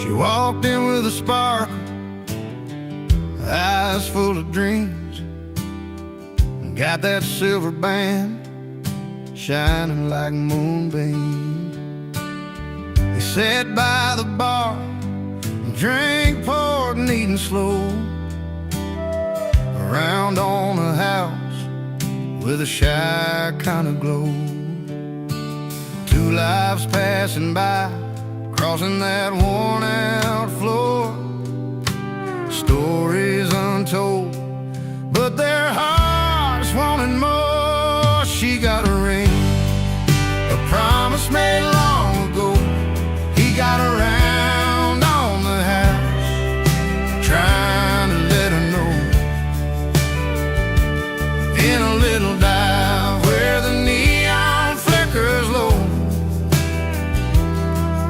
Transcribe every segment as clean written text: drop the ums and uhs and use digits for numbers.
She walked in with a sparkle, eyes full of dreams, and got that silver band shining like moonbeams. They sat by the bar and drank, poured, and eating slow, around on a house with a shy kind of glow. Two lives passing by, crossing that worn-out floor. Stories untold, but their hearts wanted more. She got a ring, a promise made long ago. He got around on the house, trying to let her know. In a little dive where the neon flickers low,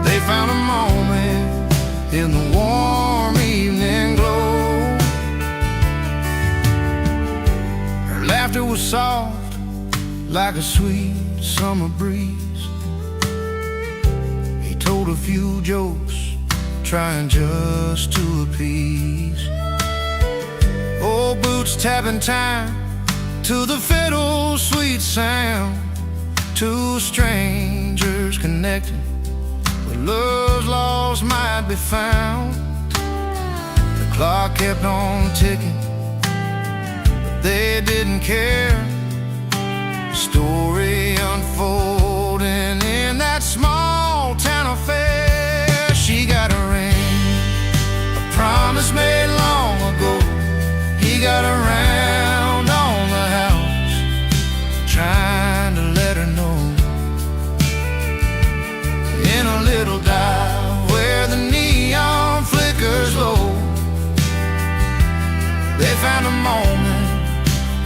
they found a moment in the warm evening glow. Her laughter was soft like a sweet summer breeze. He told a few jokes, trying just to appease. Old boots tapping time to the fiddle's sweet sound. Two strangers connecting, where love's lost might be found. The clock kept on ticking, but they didn't care. Story unfolding in that small town affair. She got a ring, a promise made long ago. He got around on the house, trying to let her know. In a little dive where the neon flickers low, they found a moment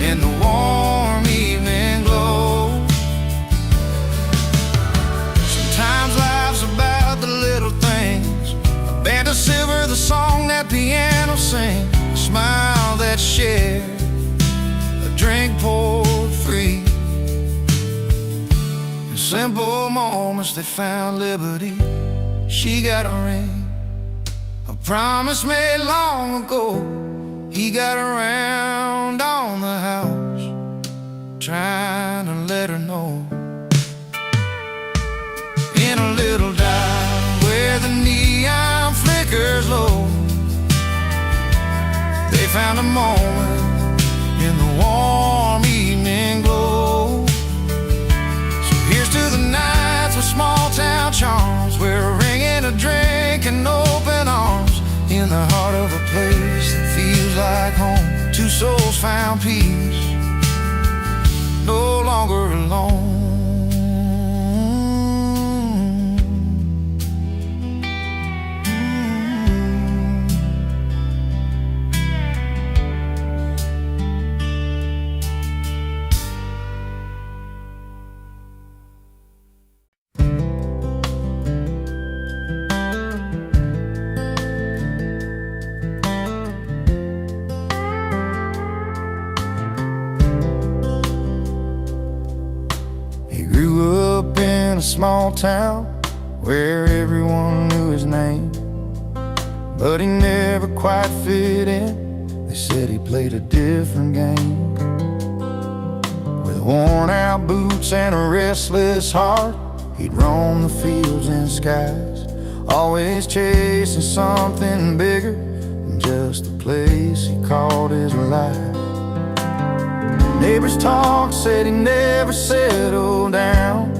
in the warm evening glow. Sometimes life's about the little things, a band of silver, the song that piano sings, a smile that's shared, a drink poured free. In simple moments they found liberty. She got a ring, a promise made long ago. He got around on the house, trying to let her know. In a little dive where the neon flickers low, they found a moment in the warm evening glow. So here's to the nights with small town charms, where a ring and a drink and open arms, in the heart of a place that feels like home. Two souls found peace, no longer alone. In a small town where everyone knew his name, but he never quite fit in. They said he played a different game. With worn out boots and a restless heart, he'd roam the fields and skies, always chasing something bigger than just the place he called his life. Neighbors talked, said he never settled down,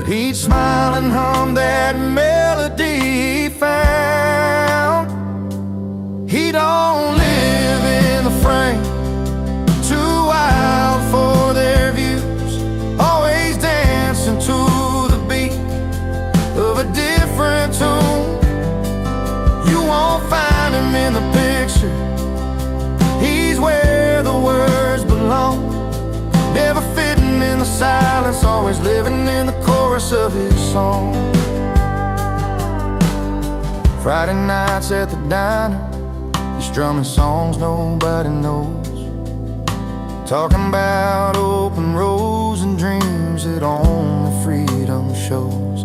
he'd smile and hum that melody he found. He don't live in the frame, too wild for their views, always dancing to the beat of a different tune. You won't find him in the picture, he's where the words belong, never fitting in the silence, always living in the chorus of his song. Friday nights at the diner, he's strumming songs nobody knows, talking about open roads and dreams that only freedom shows.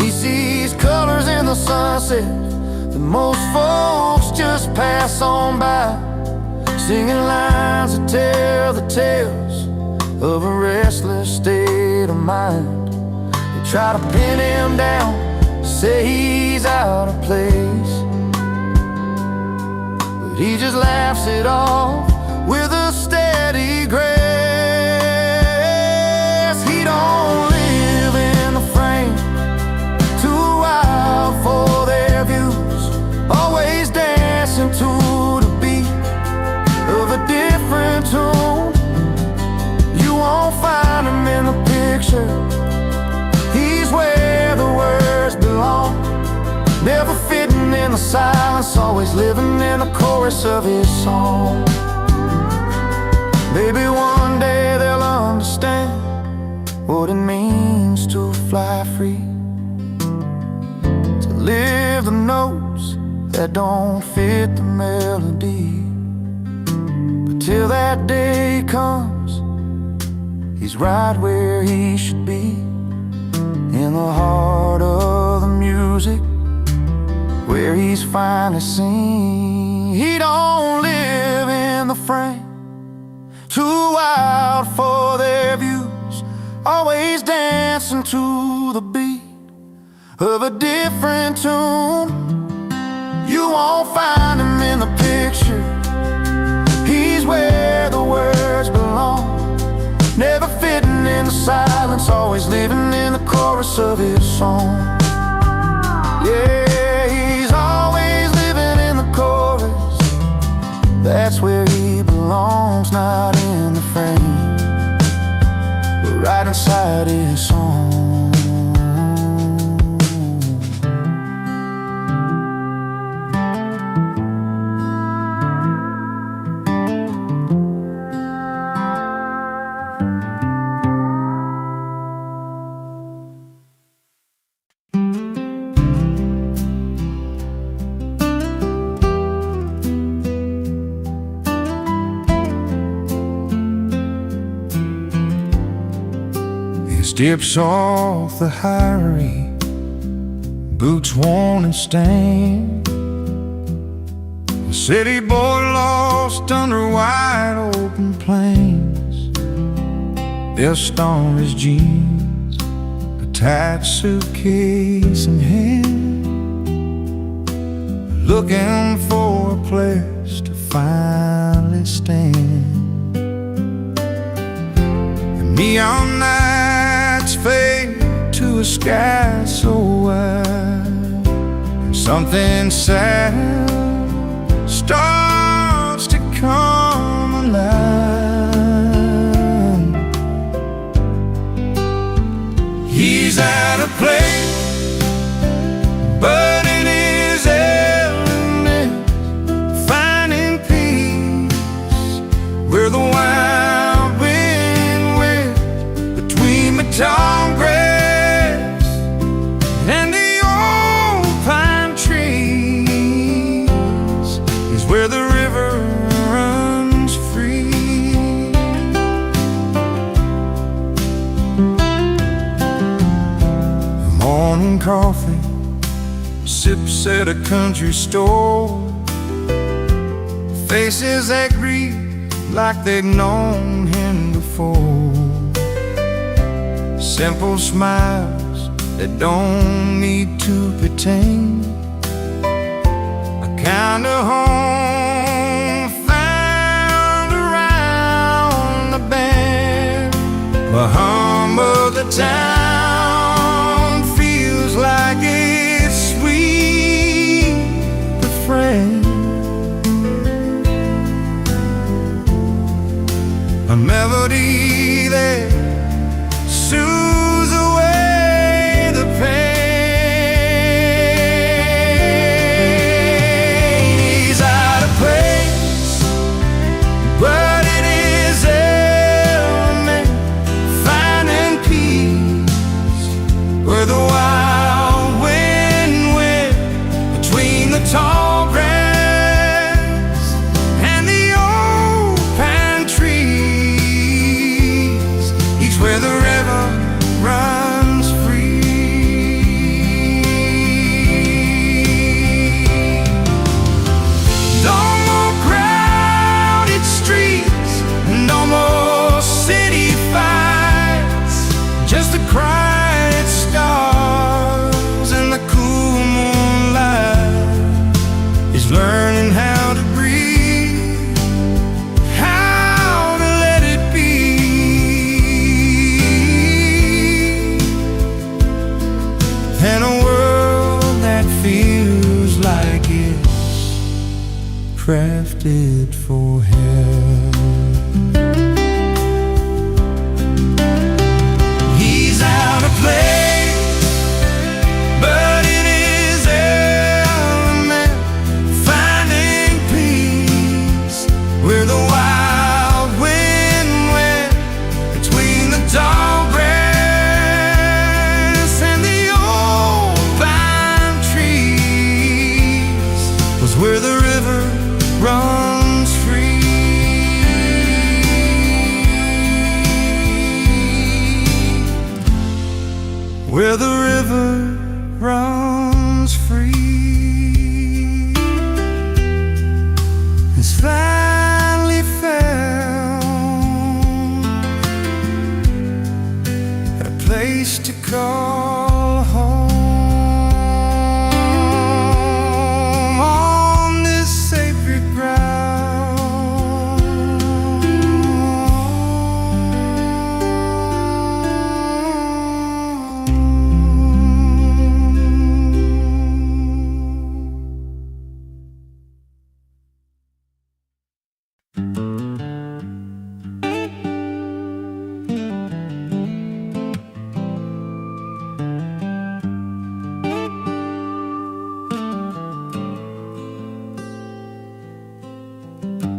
He sees colors the sunset that most folks just pass on by, singing lines that tell the tales of a restless state of mind. They try to pin him down, say he's out of place, but he just laughs it off with a steady grace. He don't live in the frame, too wild for their views, always dancing to the beat of a different tune. You won't find him in the picture, he's where the words belong, never fitting in the silence, always living in the chorus of his song. Maybe one day they'll understand what it means to fly free, to live the notes that don't fit the melody. But till that day comes, he's right where he should be, in the heart of the music, where he's finally seen. He don't live in the frame, too wild for their views, always dancing to the beat of a different tune. You won't find him in the picture, he's where the words belong, never fitting in the silence, always living in the chorus of his song. Yeah, he's always living in the chorus, that's where he belongs, not in the frame, but right inside his song. Dips off the highway, boots worn and stained, a city boy lost under wide open plains. Dust on his jeans, a tight suitcase in hand, looking for a place to finally stand. The neon nights fade to a sky so wide, and something sad starts to come alive. He's at a place, but in his element, finding peace where the wild wind whips between the tall grass and the old pine trees is where the river runs free. Morning coffee, sips at a country store, faces that greet like they've known him before, simple smiles that don't need to pretend, a kind of home found around the bend. The hum of the town feels like it's sweet refrain, a melody that soothes away the pain. crafted for hell. He's out of place, but in his element, finding peace where the wild wind went between the tall grass and the old pine trees, was where the river runs free. Where the river runs free is finally found a place to call home.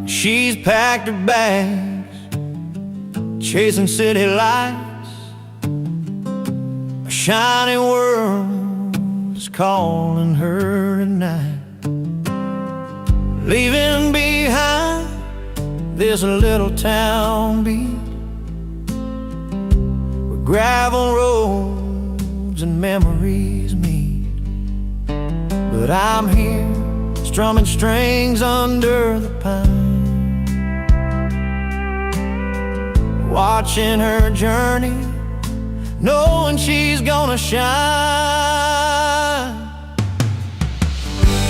She's packed her bags, chasing city lights. A shiny world is calling her at night, leaving behind this little town beat where gravel roads and memories meet. But I'm here, strumming strings under the pine, watching her journey, knowing she's gonna shine.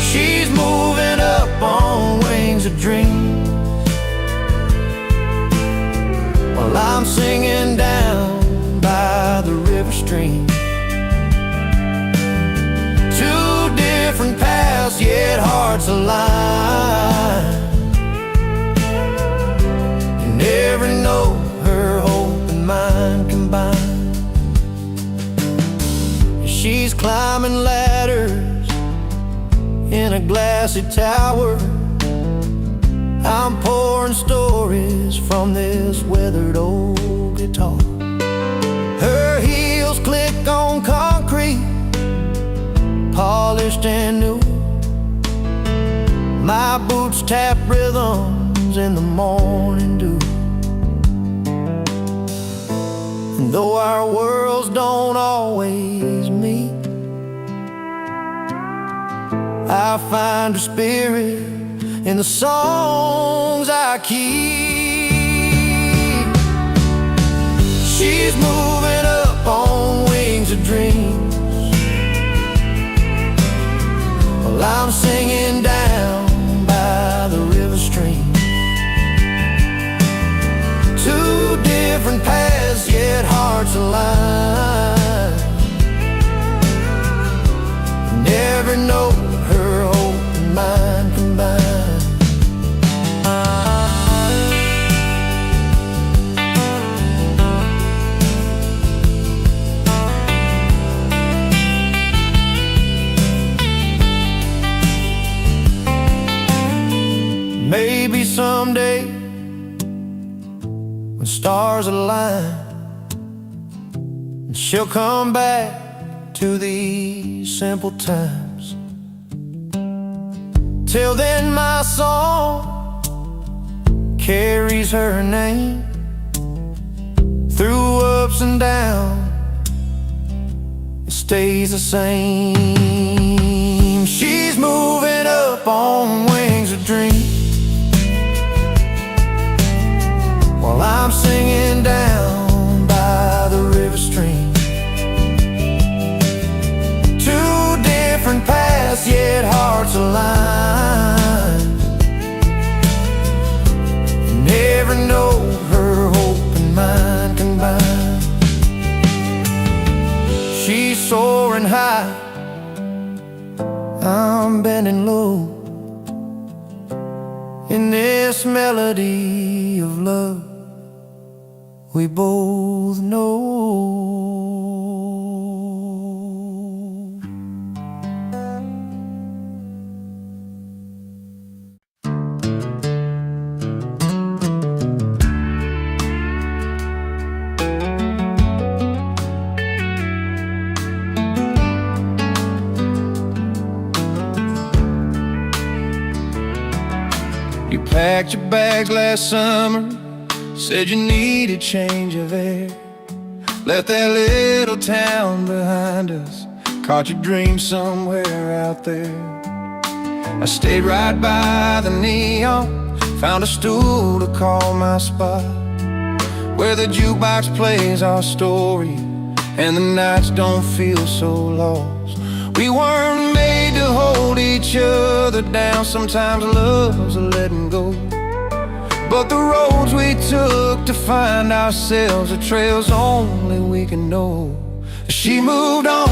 She's moving up on wings of dreams, while I'm singing down by the river stream. Two different paths, yet hearts aligned. In every note, her hope and mine combined. She's climbing ladders in a glassy tower. I'm pouring stories from this weathered old guitar. Her heels click on concrete, polished and new. My boots tap rhythms in the morning dew. And though our worlds don't always meet, I find her spirit in the songs I keep. She's moving up on wings of dreams, while I'm singing down by the river stream. Two different paths, yet hearts aligned. And every note, her hope and mine combined. Maybe someday, when stars align, and she'll come back to these simple times. Till then my song carries her name through ups and downs. It stays the same. She's moving up on wings of dreams, while I'm singing down by the river stream. Two different paths, yet hearts aligned. And every note, her hope and mine combined. She's soaring high, I'm bending low. in this melody of love we both know. You packed your bags last summer, said you needed change of air. Left that little town behind us, caught your dream somewhere out there. I stayed right by the neon, found a stool to call my spot, where the jukebox plays our story and the nights don't feel so lost. We weren't made to hold each other down, sometimes love's a letting go. But the roads we took to find ourselves are trails only we can know. She moved on,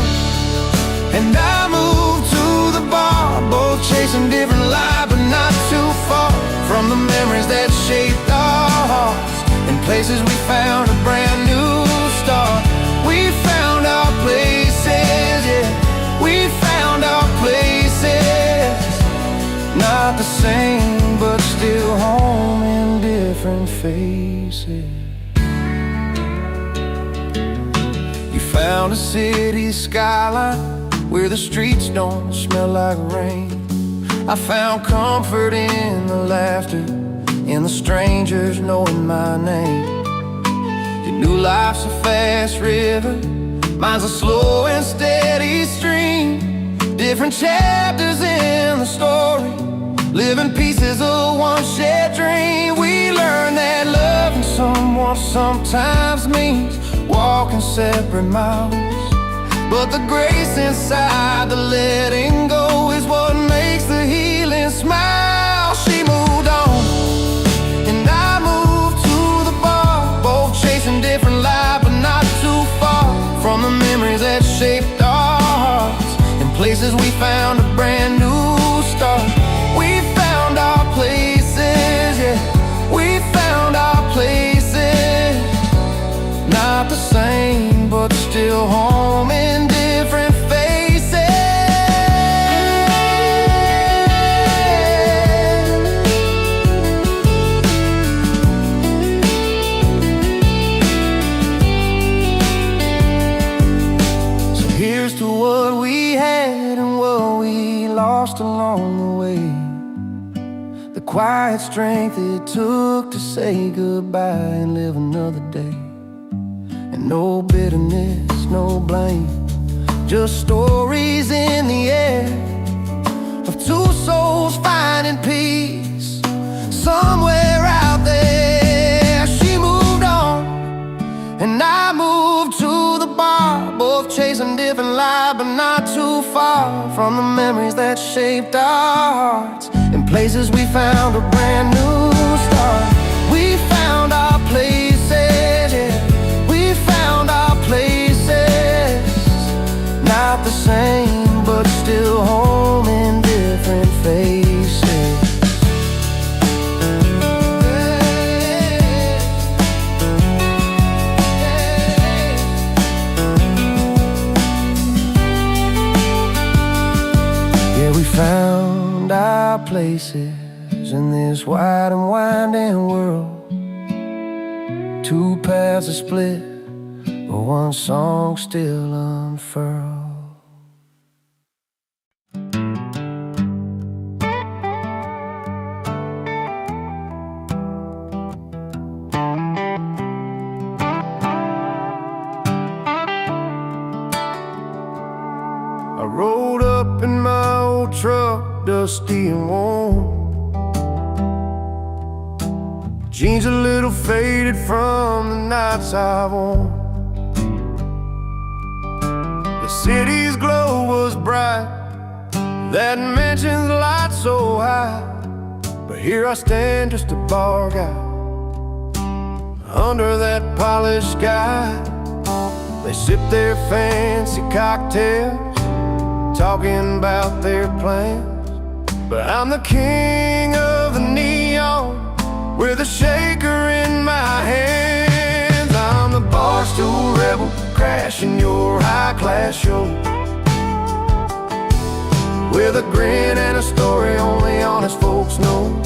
and I moved to the bar, both chasing different lives, but not too far from the memories that shaped our hearts. In places we found a brand new start. We found our places, yeah, we found our places. Not the same, but still home in different faces. You found a city skyline where the streets don't smell like rain. I found comfort in the laughter, in the strangers knowing my name. You knew life's a fast river, mine's a slow and steady stream. Different chapters in the story, living pieces of one shared dream. We learned that loving someone sometimes means walking separate miles, but the grace inside the letting go is what makes the healing smile. She moved on, and I moved to the bar, both chasing different lives, but not too far from the memories that shaped our hearts. In places we found a brand new start. We found our places, yeah, we found our places. Not the same, but still home in different faces. So here's to what we had and what we lost along the way, the quiet strength it took to say goodbye and live another day. And no bitterness, no blame, just stories in the air of two souls finding peace somewhere out there. She moved on, and I moved to the bar, both chasing different lives, but not too far from the memories that shaped our hearts. In places we found a brand new start. We found our places, yeah, we found our places. Not the same, but still home in different faces. Yeah, we found our places in this wide and winding world. Two paths are split, but one song still unfurled. I rolled up in my old truck, dusty and warm. Jeans a little faded from the nights I've worn. The city's glow was bright, that mansion's light so high. But here I stand, just a bar guy, under that polished sky. They sip their fancy cocktails, talking about their plans, but I'm the king of the neon. with a shaker in my hands. I'm the barstool rebel, crashing your high-class show, with a grin and a story only honest folks know.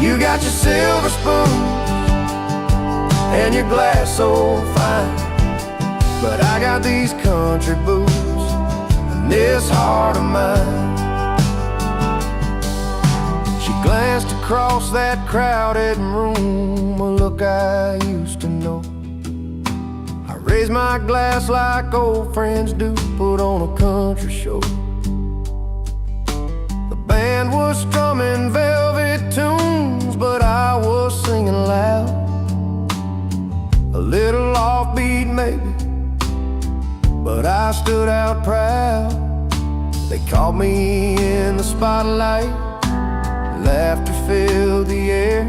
You got your silver spoon and your glass so fine, but I got these country boots and this heart of mine. She glanced across that crowded room, a look I used to know. I raised my glass like old friends do, put on a country show. The band was strumming velvet tunes, but I was singing loud, a little offbeat maybe, but I stood out proud. They caught me in the spotlight, laughter filled the air,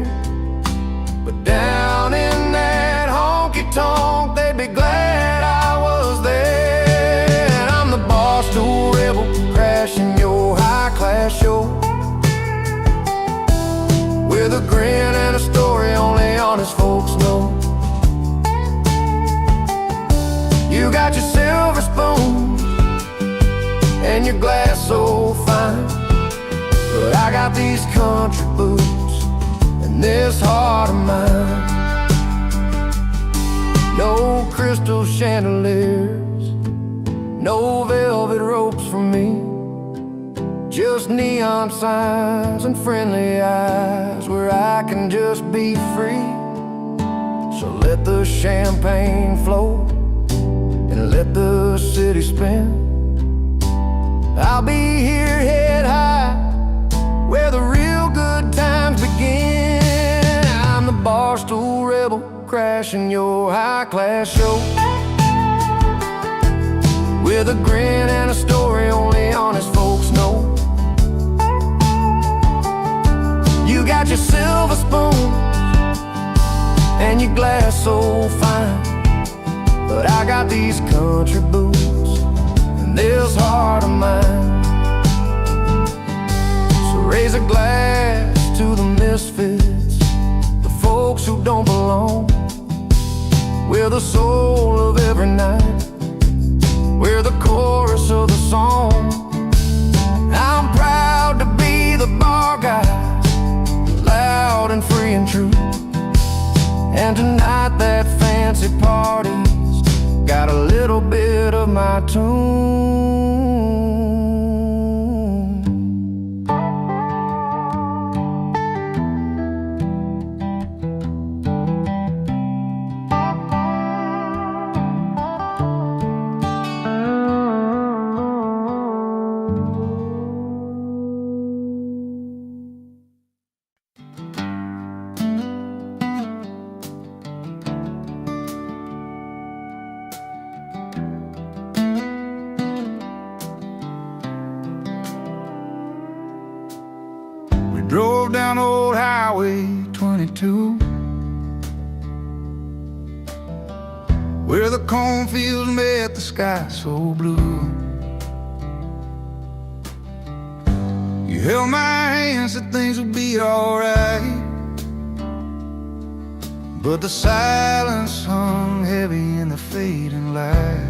but down in that honky-tonk they'd be glad I was there. And I'm the barstool rebel, crashing your high-class show, with a grin and a story only honest folks know. You got your silver spoon and your glass so fine, but I got these country boots and this heart of mine. No crystal chandeliers, no velvet ropes for me, just neon signs and friendly eyes where I can just be free. So let the champagne flow and let the city spin. I'll be here head high where the real good times begin. I'm the barstool rebel, crashing your high-class show, with a grin and a story only honest folks know. You got your silver spoon and your glass so fine, but I got these country boots and this heart of mine. So raise a glass to the misfits, the folks who don't belong. We're the soul of every night, we're the chorus of the song. I'm proud to be the bar guy, loud and free and true. And tonight that fancy party's got a little bit of my tune. Drove down old Highway 22, where the cornfields met the sky so blue. You held my hand, said things would be alright, but the silence hung heavy in the fading light.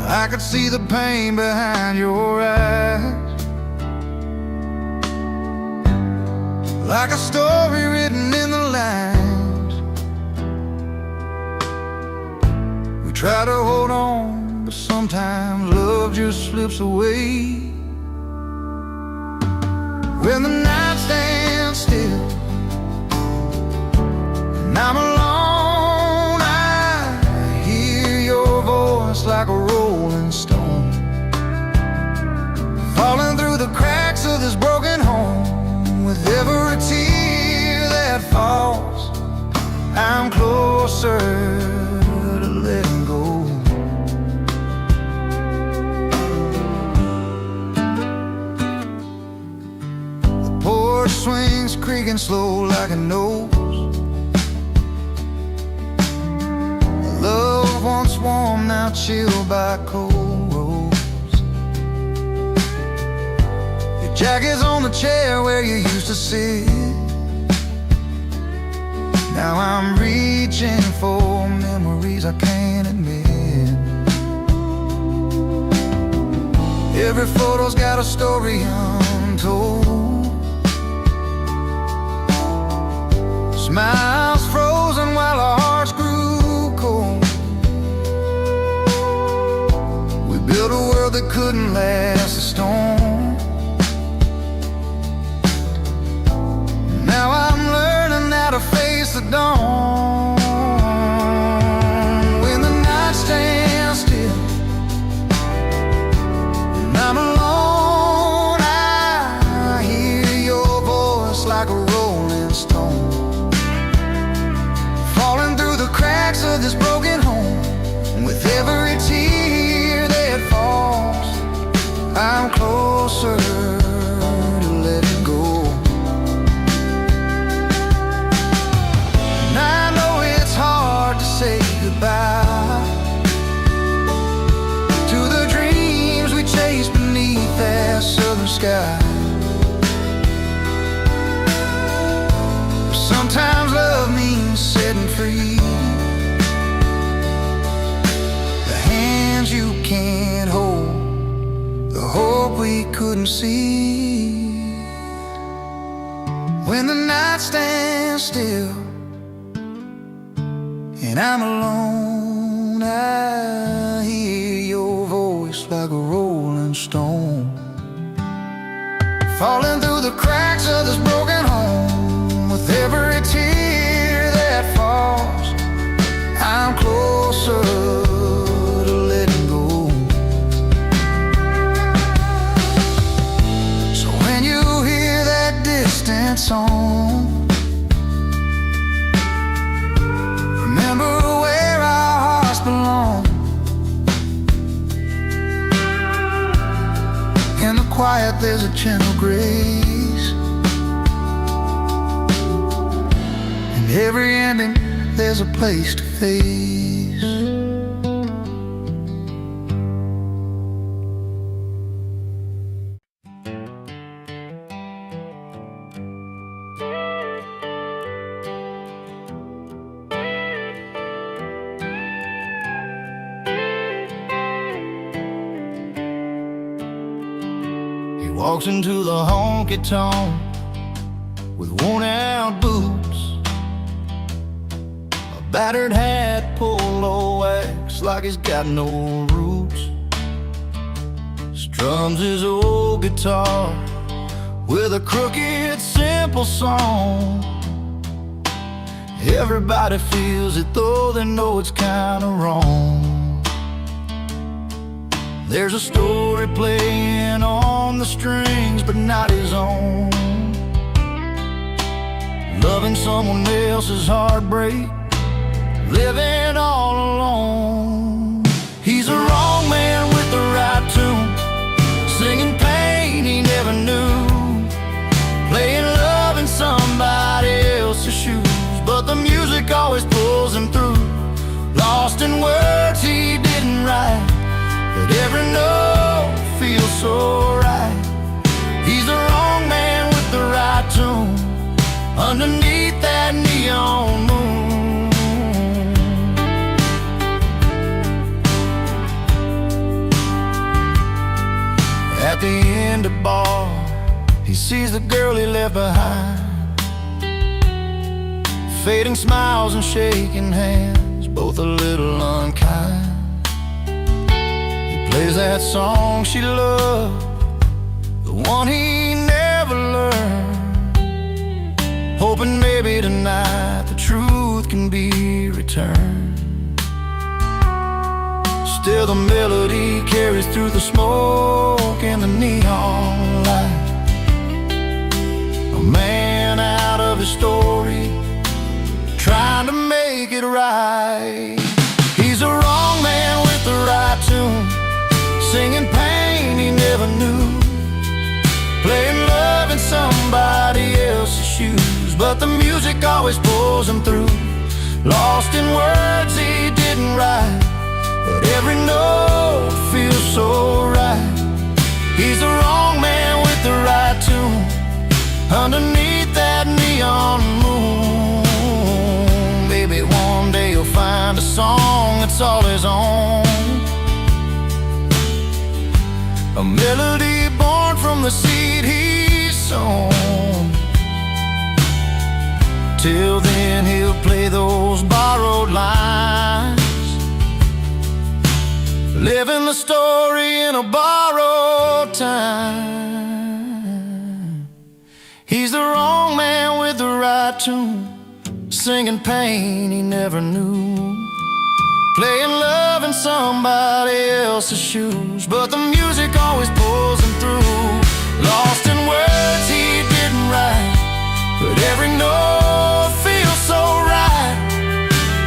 I could see the pain behind your eyes, like a story written in the lines. We try to hold on, but sometimes love just slips away. When the night stands still and I'm alone, I hear your voice like a rolling stone, falling through the cracks of this broken home. With every tear that falls, I'm closer to letting go. The porch swings creaking slow like a nose. Love once warm, now chilled by cold roads. jacket's on the chair where you used to sit. Now I'm reaching for memories I can't admit. Every photo's got a story untold. Smiles frozen while our hearts grew cold. We built a world that couldn't last a storm. Now I'm learning how to face the dawn. When the night stands still and I'm alone, I hear your voice like a rolling stone, falling through the cracks of this broken home. With every tear that falls, I'm closer to letting go. And I know it's hard to say goodbye to the dreams we chased beneath that southern sky. Sometimes love means setting free the hands you can't hold, the hope we couldn't see. When the night stands still and I'm alone, I hear your voice like a rolling stone, falling through the cracks of this broken home. With every tear that falls, I'm closer to letting go. So when you hear that distant song, remember where our hearts belong. In the quiet there's a gentle grace. In every ending there's a place to face. He walks into the honky-tonk with worn-out boots, a battered hat, polo wax like he's got no roots. Strums his old guitar with a crooked, simple song. Everybody feels it though they know it's kinda wrong. There's a story playing on the strings, but not his own. Loving someone else's heartbreak, living all alone. He's a wrong man with the right tune, singing pain he never knew, playing love in somebody else's shoes, but the music always pulls him through. Lost in words he didn't write, but every note feels so right. He's the wrong man with the right tune, underneath that neon moon. At the end of the bar, he sees the girl he left behind, fading smiles and shaking hands, both a little unkind. Plays that song she loved, the one he never learned, hoping maybe tonight the truth can be returned. Still the melody carries through the smoke and the neon light. A man out of his story, trying to make it right. He's a wrong man with the right tune, singing pain he never knew, playing love in somebody else's shoes, but the music always pulls him through. Lost in words he didn't write, but every note feels so right. He's the wrong man with the right it's all his own. A melody born from the seed he's sown. Till then he'll play those borrowed lines, living the story in a borrowed time. He's the wrong man with the right tune, singing pain he never knew, playing love in somebody else's shoes, but the music always pulls him through. Lost in words he didn't write, but every note feels so right.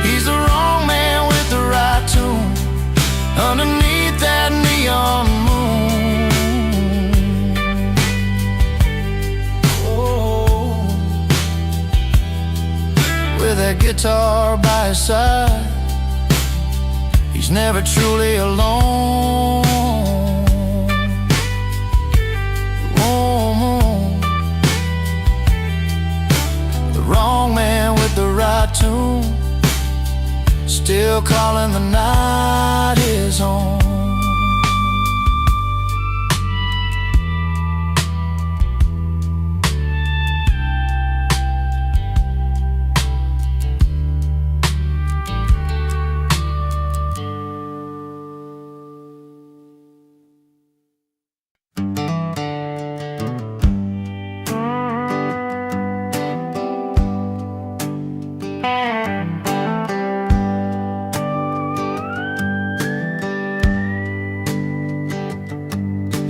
He's the wrong man with the right tune, underneath that neon moon. Oh, with that guitar by his side, he's never truly alone. The wrong man with the right tune, still calling the night his home.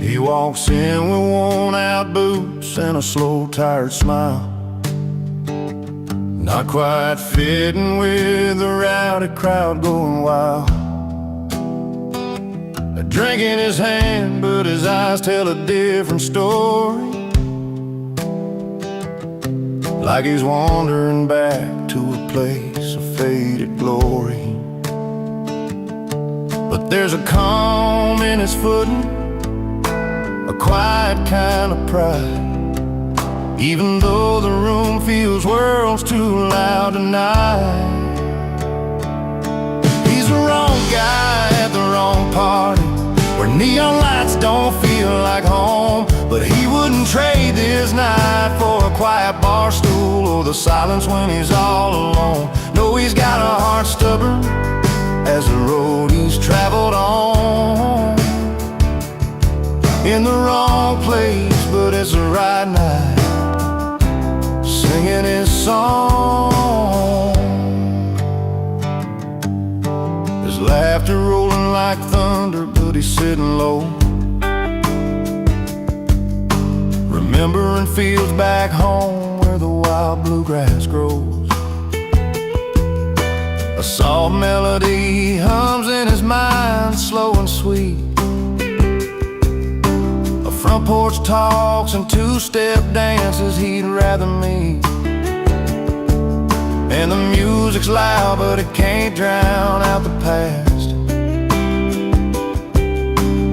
He walks in with worn-out boots and a slow, tired smile, not quite fitting with the rowdy crowd going wild. A drink in his hand, but his eyes tell a different story, like he's wandering back to a place of faded glory. But there's a calm in his footing, a quiet kind of pride, even though the room feels worlds too loud tonight. He's the wrong guy at the wrong party, where neon lights don't feel like home, but he wouldn't trade this night for a quiet bar stool or the silence when he's all alone. No, he's got a heart stubborn as the road he's traveled on, in the wrong place, but it's the right night, singing his song. His laughter rolling like thunder, but he's sitting low, remembering fields back home where the wild bluegrass grows. A soft melody hums in his mind, slow and sweet. Front porch talks and two-step dances he'd rather meet. And the music's loud, but it can't drown out the past,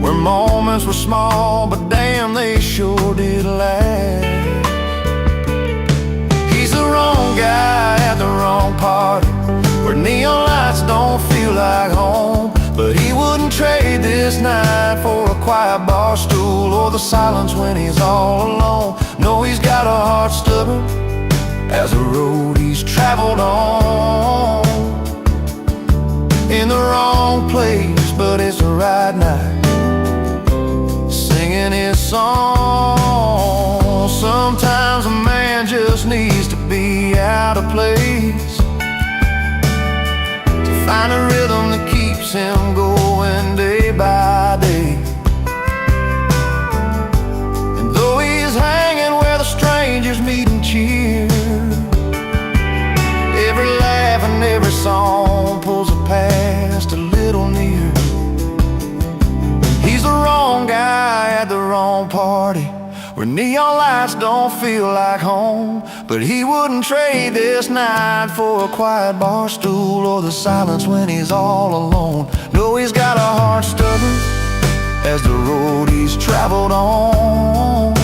where moments were small, but damn, they sure did last. He's the wrong guy at the wrong party, where neon lights don't feel like home, but he wouldn't trade this night for a quiet bar stool or the silence when he's all alone. No, he's got a heart stubborn as the road he's traveled on, in the wrong place, but it's the right night, singing his song. Sometimes a man just needs to be out of place to find a rhythm that keeps him going day by day. And though he's hanging where the strangers meet and cheer, every laugh and every song pulls a past a little near. He's the wrong guy at the wrong party, where neon lights don't feel like home, but he wouldn't trade this night for a quiet bar stool or the silence when he's all alone. No, he's got a heart stubborn as the road he's traveled on,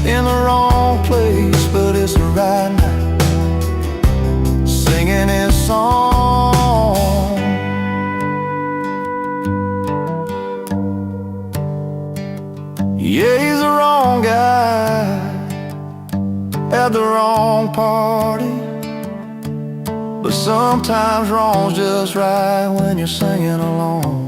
in the wrong place, but it's the right night, singing his song. at the wrong party, but sometimes wrong's just right when you're singing along.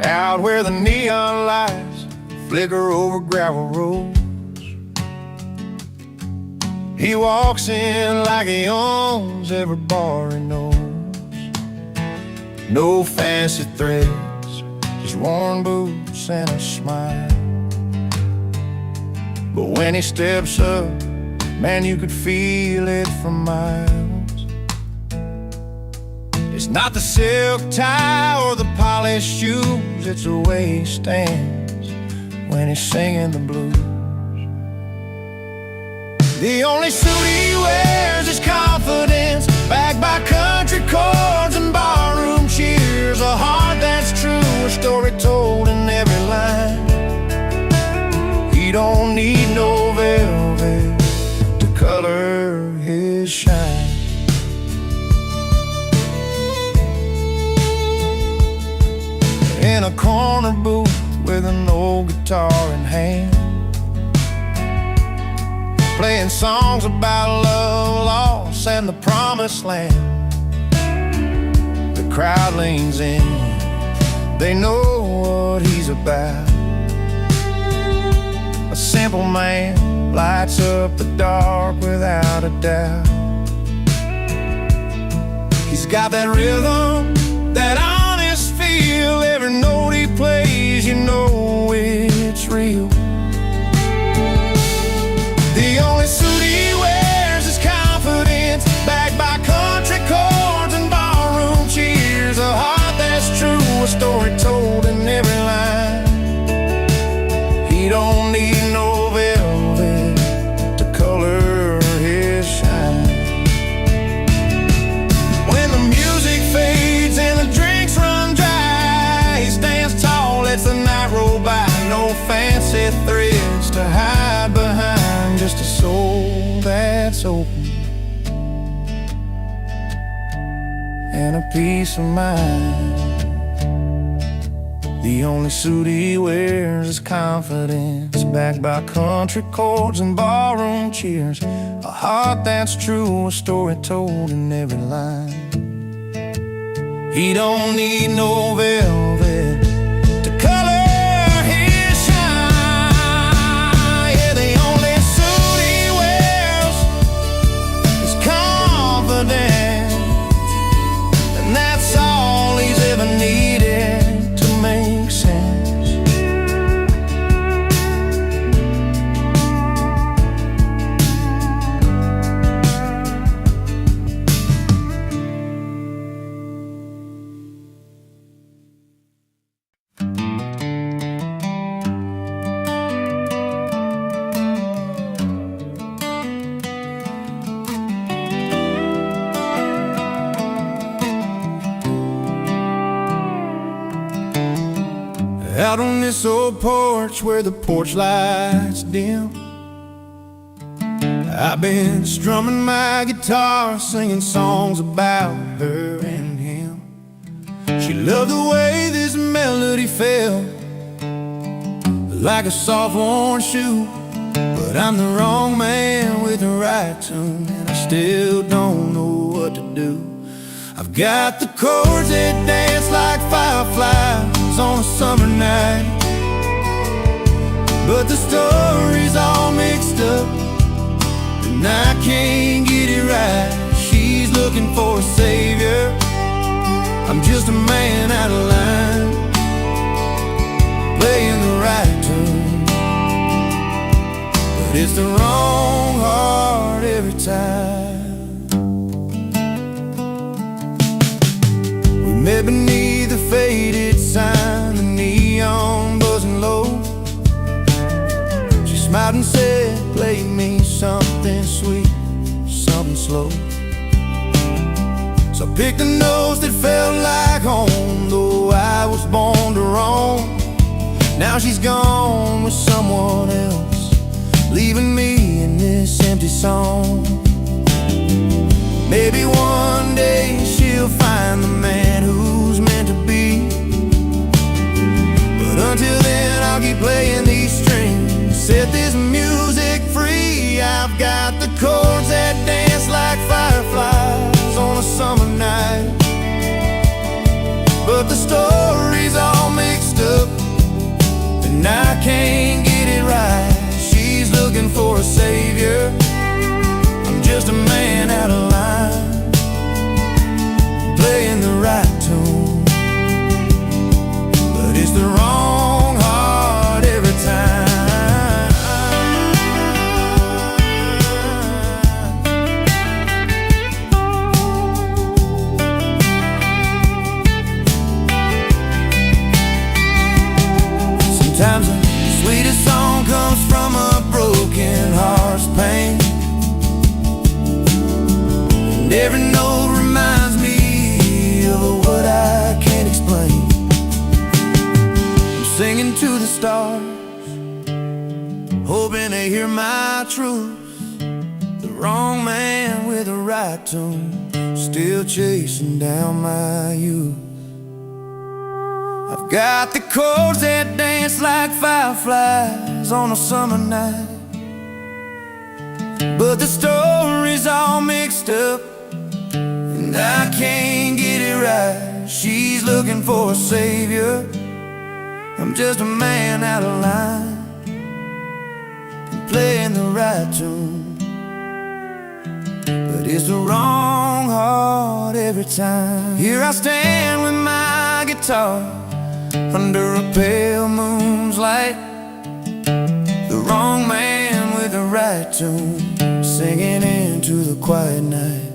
Out where the neon lights flicker over gravel roads, he walks in like he owns every bar he knows. No fancy threads, just worn boots and a smile. But when he steps up, man, you could feel it from miles. It's not the silk tie or the polished shoes, it's the way he stands when he's singing the blues. The only suit he wears is confidence, backed by country chords and barroom cheers. A heart that's true, a story told in every line. He don't need no velvet to color his shine. In a corner booth with an old guitar in hand, playing songs about love, loss, and the promised land. The crowd leans in, they know what he's about. A simple man lights up the dark without a doubt. He's got that rhythm, that honest feel. Every note he plays, you know it's real. The only suit he wears is confidence, backed by country chords and barroom cheers. A heart that's true, a story told in every line. He don't need no velvet to color his shine. When the music fades and the drinks run dry, he stands tall, lets the night roll by. No fancy threads to hide behind, just a soul that's open and a peace of mind. The only suit he wears is confidence, backed by country chords and barroom cheers. A heart that's true, a story told in every line. He don't need no velvet to color his shine. Yeah, the only suit he wears is confidence, and that's all he's ever needed to make sense. Out on this old porch where the porch lights dim, I've been strumming my guitar, singing songs about her and him. She loved the way this melody felt, like a soft worn shoe. But I'm the wrong man with the right tune, and I still don't know what to do. I've got the chords that dance like fireflies on a summer night, but the story's all mixed up and I can't get it right. She's looking for a savior, I'm just a man out of line, playing the right tune, but it's the wrong heart every time. We met beneath the faded sign, the neon buzzing low. She smiled and said, play me something sweet, something slow. So I picked the notes that felt like home, though I was born to roam. Now she's gone with someone else, leaving me in this empty song. Maybe one day she'll find the man who's meant to be, but until then I'll keep playing these strings, set this music free. I've got the chords that dance like fireflies on a summer night, but the story's all mixed up and I can't get it right. She's looking for a savior, I'm just a man out of line, playing the right tune, but it's the wrong heart every time. Sometimes the sweetest song comes from a broken heart's pain, and every note reminds me of what I can't explain. I'm singing to the stars, hoping they hear my truth. The wrong man with the right tune, still chasing down my youth. I've got the chords that dance like fireflies on a summer night, but the story's all mixed up and I can't get it right. She's looking for a savior, I'm just a man out of line, playing the right tune, but it's the wrong heart every time. Here I stand with my guitar under a pale moon's light, the wrong man with the right tune, singing into the quiet night.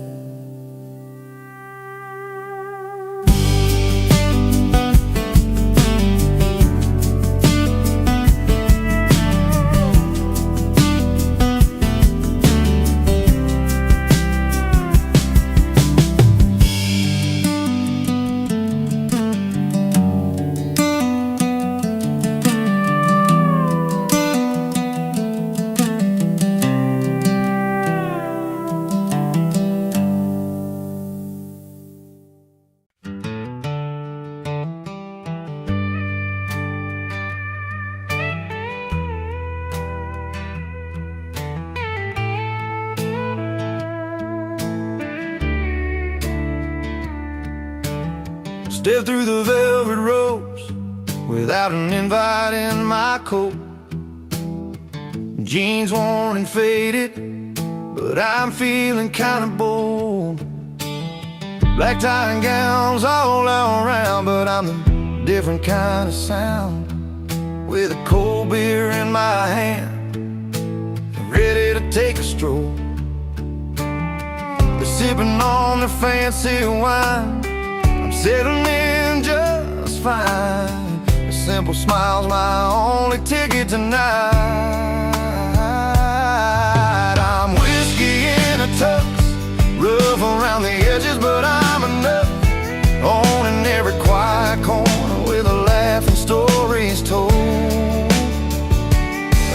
Step through the velvet ropes without an invite in my coat. Jeans worn and faded, but I'm feeling kinda bold. Black tie and gowns all around, but I'm the different kind of sound. With a cold beer in my hand, ready to take a stroll. They're sipping on their fancy wine, I'm settling in just fine. A simple smile's my only ticket tonight. I'm whiskey in a tux, rough around the edges, but I'm enough. Owning every quiet corner with a laugh and stories told.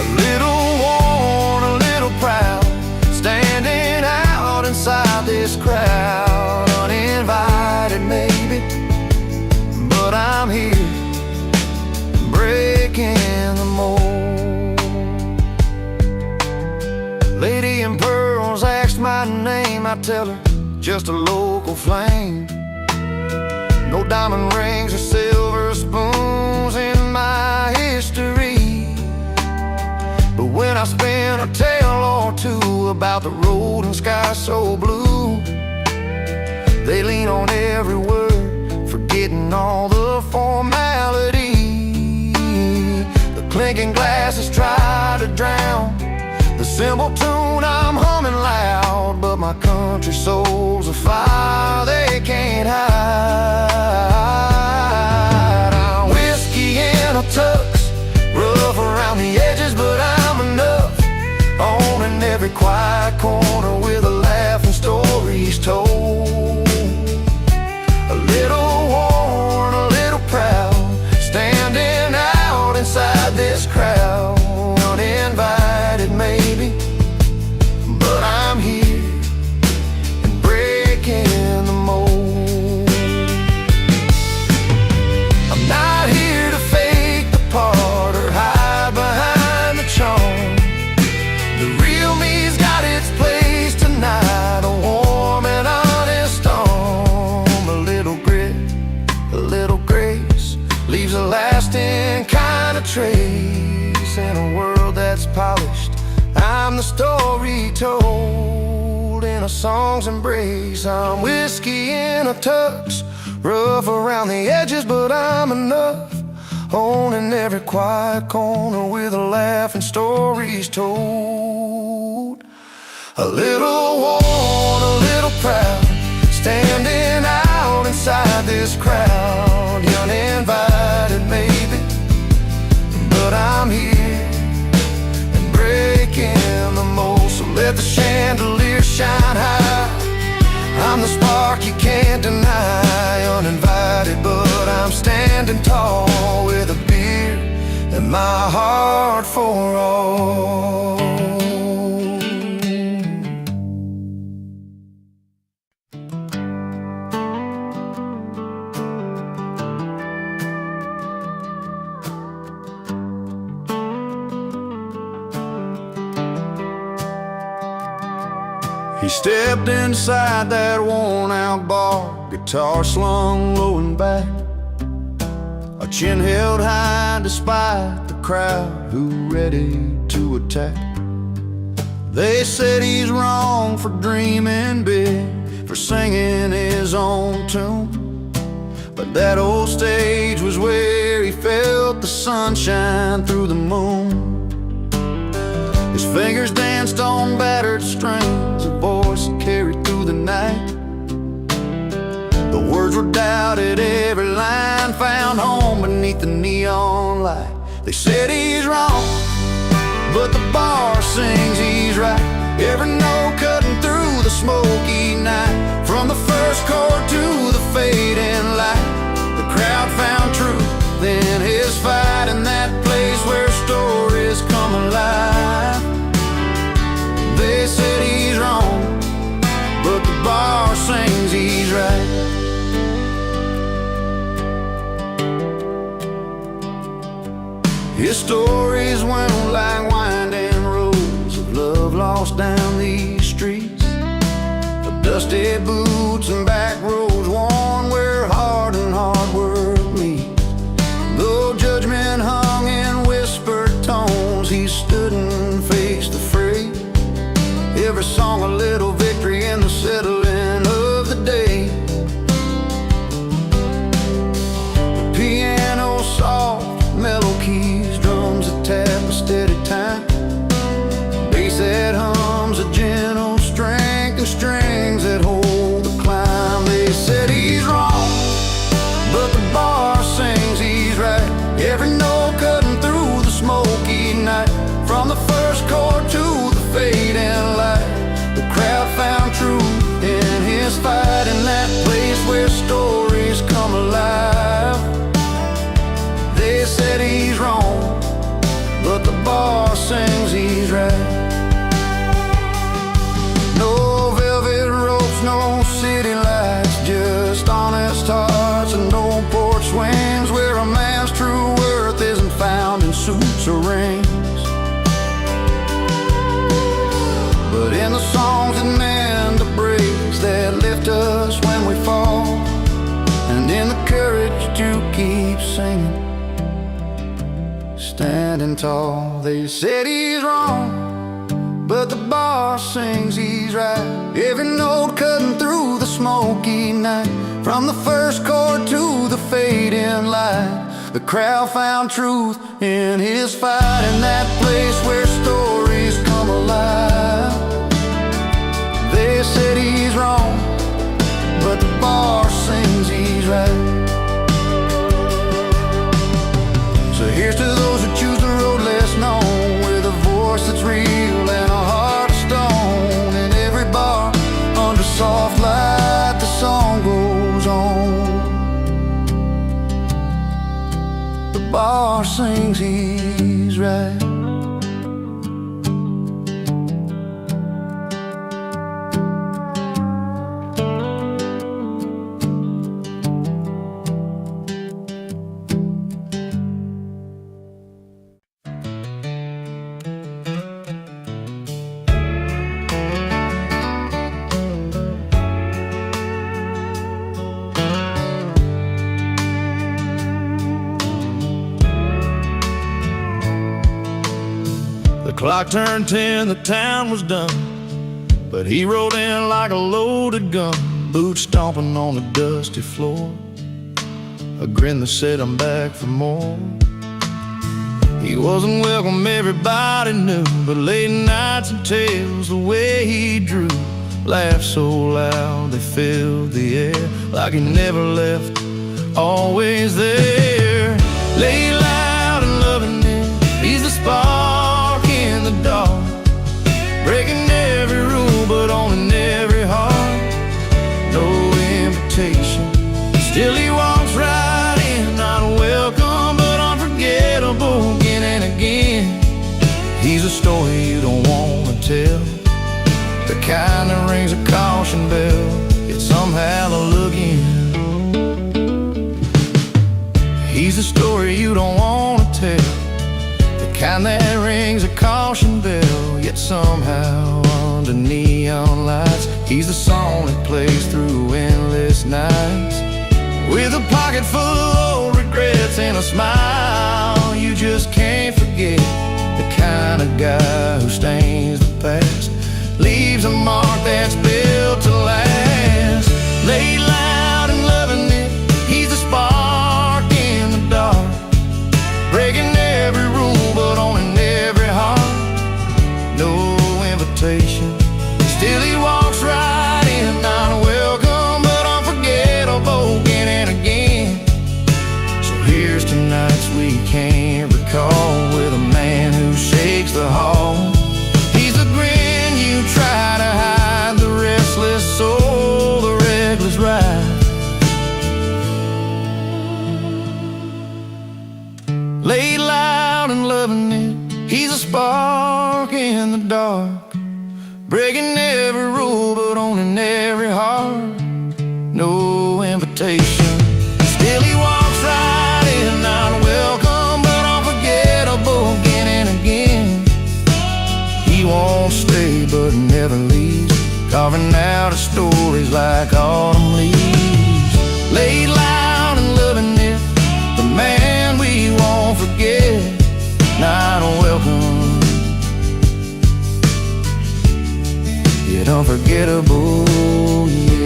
A little worn, a little proud, standing out inside this crowd. Uninvited maybe, but I'm here, breaking the mold. Lady in pearls asked my name, I tell her, just a local flame. No diamond rings or silver spoons in my history, but when I spin a tale or two about the road and sky so blue, they lean on every word, forgetting all the formality. The clinking glasses try to drown the cymbal tune I'm humming loud, but my country soul's a fire they can't hide. I'm whiskey in a tux, rough around the edges, but I'm enough. Owning every quiet corner with a laugh and stories told. A little worn, a little proud, standing out inside in a song's embrace. I'm whiskey in a tux, rough around the edges, but I'm enough. Owning every quiet corner with a laugh and stories told. A little worn, a little proud, standing out inside this crowd. Uninvited maybe, but I'm here and breaking the mold. So let the chandelier shine high. I'm the spark you can't deny. Uninvited, but I'm standing tall with a beer and my heart for all. He stepped inside that worn-out bar, guitar slung low and back, a chin held high despite the crowd who ready to attack. They said he's wrong for dreaming big, for singing his own tune, but that old stage was where he felt the sunshine through the moon. His fingers danced on battered strings, a voice that carried through the night. The words were doubted, every line found home beneath the neon light. They said he's wrong, but the bar sings he's right. Every note cutting through the smoky night, from the first chord to the fading light. The crowd found truth in his fight, in that place where stories come alive. They said he's wrong, but the bar sings he's right. His stories went like winding roads of love lost down these streets, of dusty boots and back roads worn where heart and hard work meet. Though judgment hung in whispered tones, he stood and faced the fray. Every song a little victory in the settling of the day. The piano soft, mellow keys, drums that tap a steady time, bass that hums a gentle strength, and strings that hold the climb. They said he's wrong, but the bar sings he's right. Every note cutting through the smoky night, from the first chord to the fading light. The crowd found truth in his fight, in that place where stories come alive. They said he's wrong, but the bar sings he's right. No velvet ropes, no city lights, just honest hearts and no porch swings, where a man's true worth isn't found in suits or rings, but in the songs that mend the breaks, that lift us when we fall, and in the courage to keep singing, standing tall. They said he's wrong, but the bar sings he's right. Every note cutting through the smoky night, from the first chord to the fading light. The crowd found truth in his fight, in that place where stories come alive. They said he's wrong, but the bar sings he's right. So here's to those who choose the road less known, with a voice that's real and a heart of stone. In every bar, under soft light, the song goes on. The bar sings he's right. The clock turned 10, the town was done. but he rolled in like a loaded gun, boots stomping on the dusty floor, a grin that said I'm back for more. He wasn't welcome, everybody knew, but late nights and tales, the way he drew, laughed so loud they filled the air, like he never left, always there. Lay loud and loving it, he's the spark in the dark, breaking every rule but owning every heart. No invitation, still he walks right in, not welcome but unforgettable again and again. He's a story you don't want to tell, the kind that rings a caution bell, yet somehow they'll look in. He's the story you don't want to tell, the kind that rings a caution bell, yet somehow under neon lights, he's the song that plays through endless nights. With a pocket full of old regrets and a smile you just can't forget, the kind of guy who stains the past, leaves a mark that's built to last. Lay loud and loving it, he's the spark in the dark, breaking every rule but owning every heart. No invitation, still he walks right in, not welcome but unforgettable again and again. So here's tonight's we can't recall, with a man who shakes the hall. He's the grin you try to hide, the restless soul, the reckless ride. Lay loud and loving it, he's a spark in the dark, breaking every rule but owning every heart. No invitation, still he walks right in, not welcome but unforgettable again and again. He won't stay but never leaves, carving out his stories like autumn leaves. Lay loud and loving it, the man we won't forget, not welcome yet unforgettable, yeah.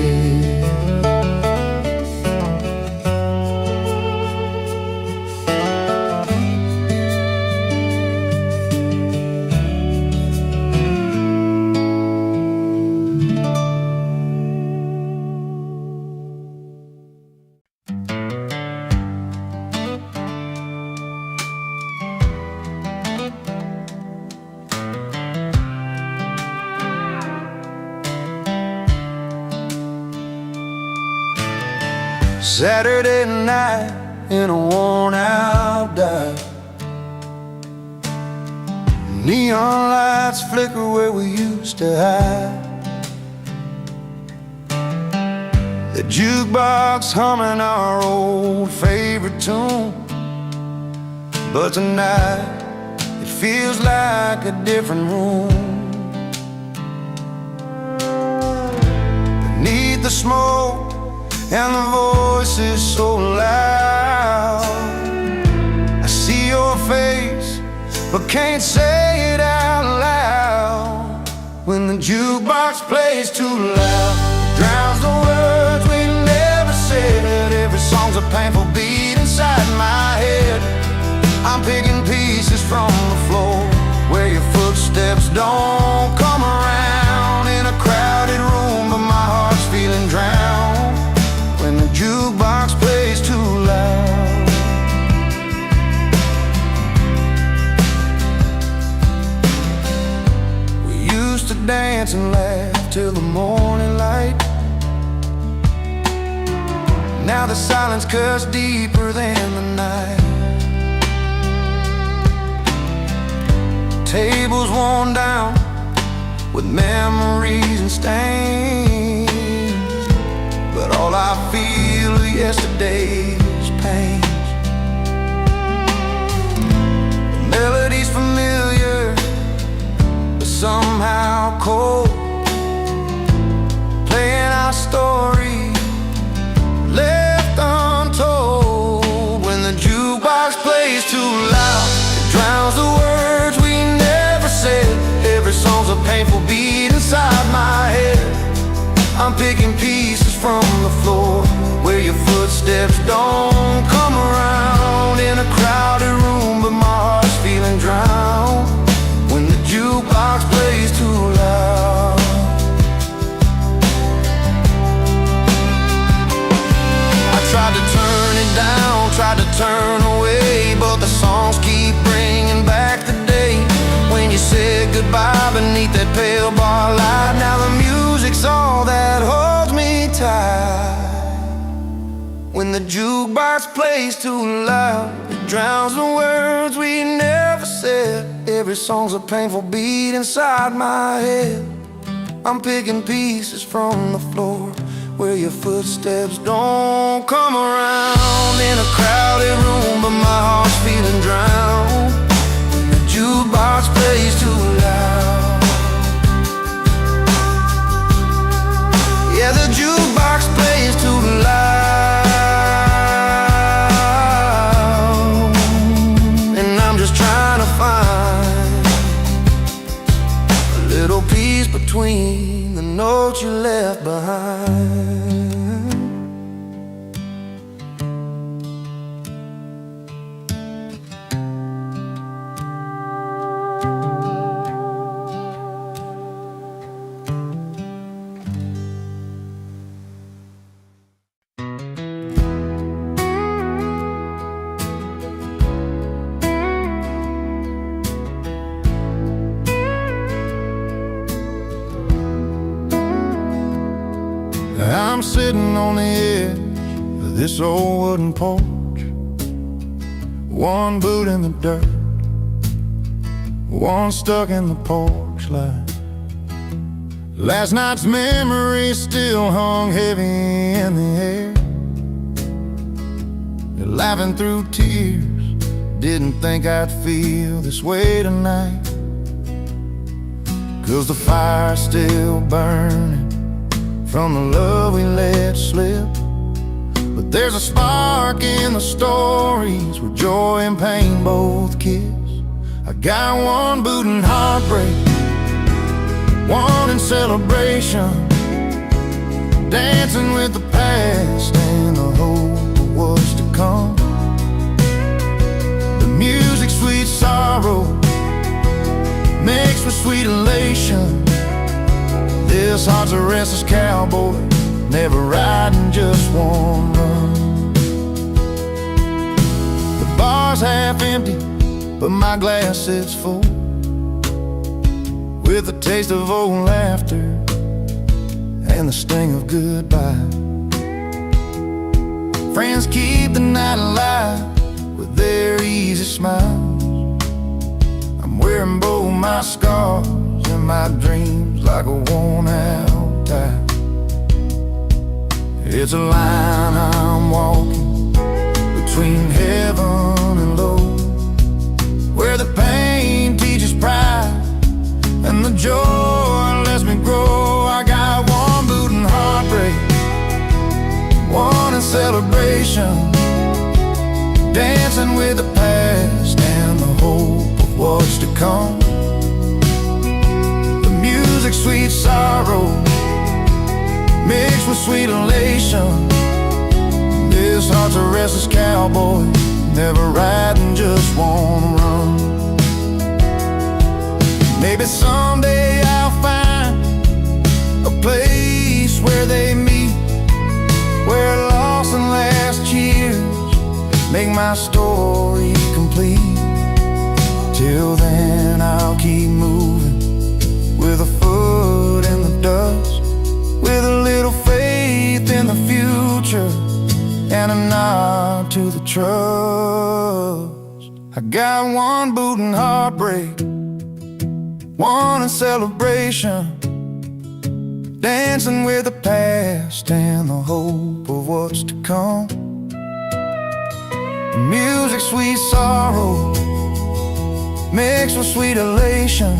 Saturday night in a worn-out dive, neon lights flicker where we used to hide, the jukebox humming our old favorite tune. But tonight it feels like a different room. Beneath the smoke and the voices so loud, I see your face but can't say it out loud. When the jukebox plays too loud, it drowns the words we never said. Every song's a painful beat inside my head. I'm picking pieces from the floor where your footsteps don't come around, in a crowded room but my heart's feeling drowned. When the jukebox plays too loud, we used to dance and laugh till the morning light. Now the silence cuts deeper than the night. Tables worn down with memories and stains, but all I feel of yesterday's pain. The melody's familiar, but somehow cold, playing our story left untold. When the jukebox plays too loud, it drowns the words we never said. Every song's a painful beat inside my I'm picking pieces from the floor where your footsteps don't come around. In a crowded room, but my heart's feeling drowned when the jukebox plays too loud. I tried to turn it down, tried to turn away, but the songs keep bringing back the day when you said goodbye beneath that pale bar light. Now the music's all that holds me tight. When the jukebox plays too loud, it drowns the words we never said. Every song's a painful beat inside my head. I'm picking pieces from the floor where your footsteps don't come around. In a crowded room, but my heart's feeling drowned when the jukebox plays too loud. Yeah, the jukebox plays too loud, and I'm just trying to find a little piece between the notes you left behind. I'm sitting on the edge of this old wooden porch, one boot in the dirt, one stuck in the porch light. Last night's memories still hung heavy in the air. You're laughing through tears, didn't think I'd feel this way tonight, 'cause the fire's still burning from the love we let slip. But there's a spark in the stories where joy and pain both kiss. I got one boot in heartbreak, one in celebration, dancing with the past and the hope of what's to come. The music, sweet sorrow, mixed with sweet elation. This heart's a restless cowboy, never riding just one run. The bar's half empty, but my glass sits full, with the taste of old laughter and the sting of goodbye. Friends keep the night alive with their easy smiles. I'm wearing both my scars and my dreams like a worn-out tie. It's a line I'm walking between heaven and low, where the pain teaches pride and the joy lets me grow. I got one boot in heartbreak, one in celebration, dancing with the past and the hope of what's to come. Music, sweet sorrow, mixed with sweet elation. This heart's a restless cowboy, never riding just one run. Maybe someday I'll find a place where they meet, where lost and last years make my story complete. Till then I'll keep moving, with a foot in the dust, with a little faith in the future and a nod to the trust. I got one boot in heartbreak, one in celebration, dancing with the past and the hope of what's to come. Music, sweet sorrow, mixed with sweet elation.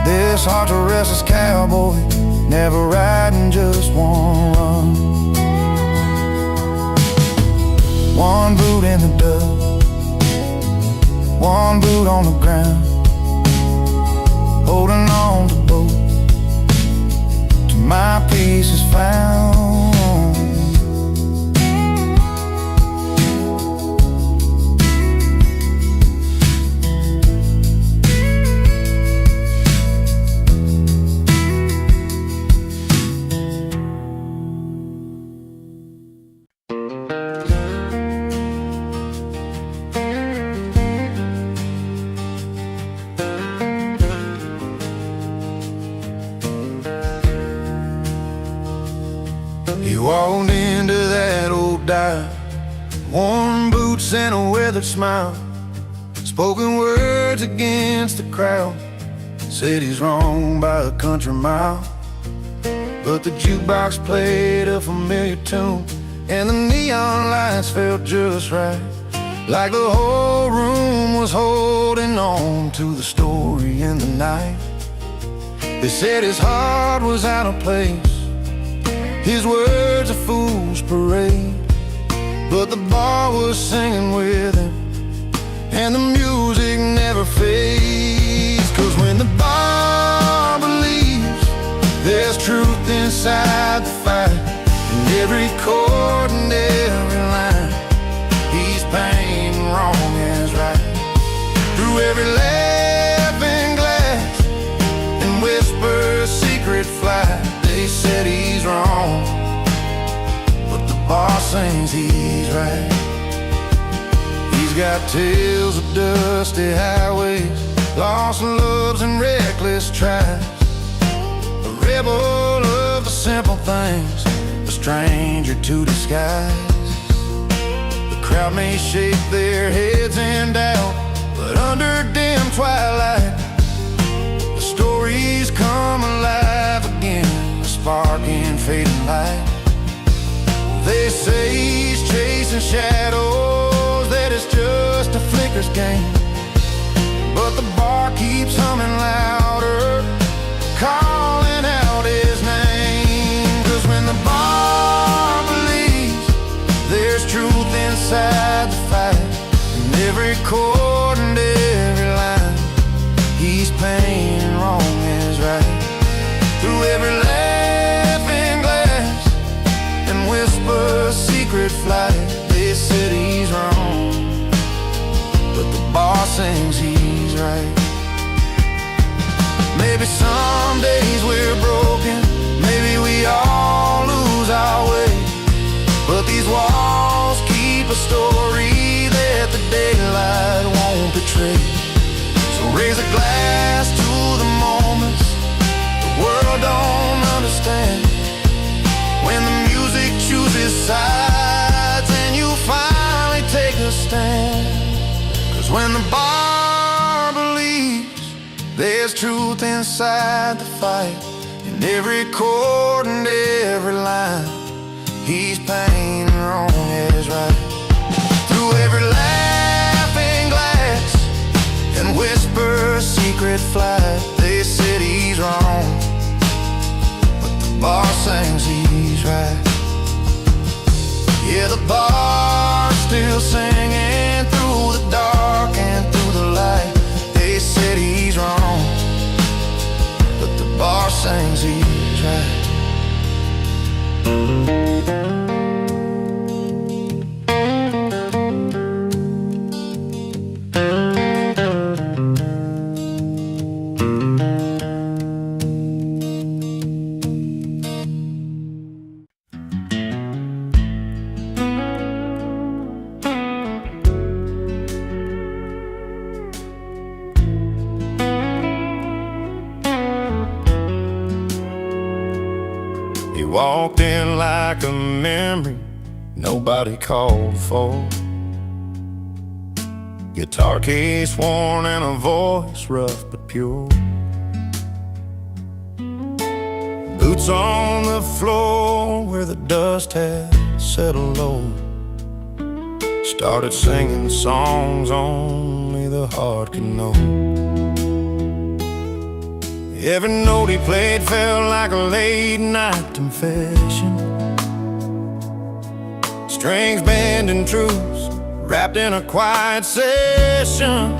This heart's a restless cowboy, never riding just one run. One boot in the dust, one boot on the ground, holding on to both, to my peace found. He walked into that old dive, worn boots and a weathered smile, spoken words against the crowd, said he's wrong by a country mile. But the jukebox played a familiar tune, and the neon lights felt just right, like the whole room was holding on to the story in the night. They said his heart was out of place, his words a fool's parade, but the bar was singing with him, and the music never fades. 'Cause when the bar believes, there's truth inside the fight, and every chord and every line, he's painting wrong as right. Through every laughing glass and whisper secret flight, they said he's wrong, but the bar sings he's right. He's got tales of dusty highways, lost loves and reckless tries, a rebel of the simple things, a stranger to disguise. The crowd may shake their heads in doubt, but under dim twilight, the stories come alive again, spark in fading light. They say he's chasing shadows, that it's just a flicker's game, but the bar keeps humming louder, calling out his name. 'Cause when the bar believes, there's truth inside the fight, and every chord and every line, he's painting wrong as right. Through every secret flight, they said he's wrong, but the bar sings he's right. Maybe some days we're broken, maybe we all lose our way, but these walls keep a story that the daylight won't betray. So raise a glass to the moments the world don't understand, when the music chooses sides and you finally take a stand. 'Cause when the bar believes, there's truth inside the fight, and every chord and every line, he's painting wrong as right. Through every laughing glass and whisper secret flight, they said he's wrong, but the bar sings he's right. Yeah, the bar's still singing through the dark and through the light. They said he's wrong, but the bar sings he's right. Walked in like a memory nobody called for, guitar case worn and a voice rough but pure, boots on the floor where the dust had settled low, started singing songs only the heart could know. Every note he played felt like a late night confession, strings bending truths wrapped in a quiet session.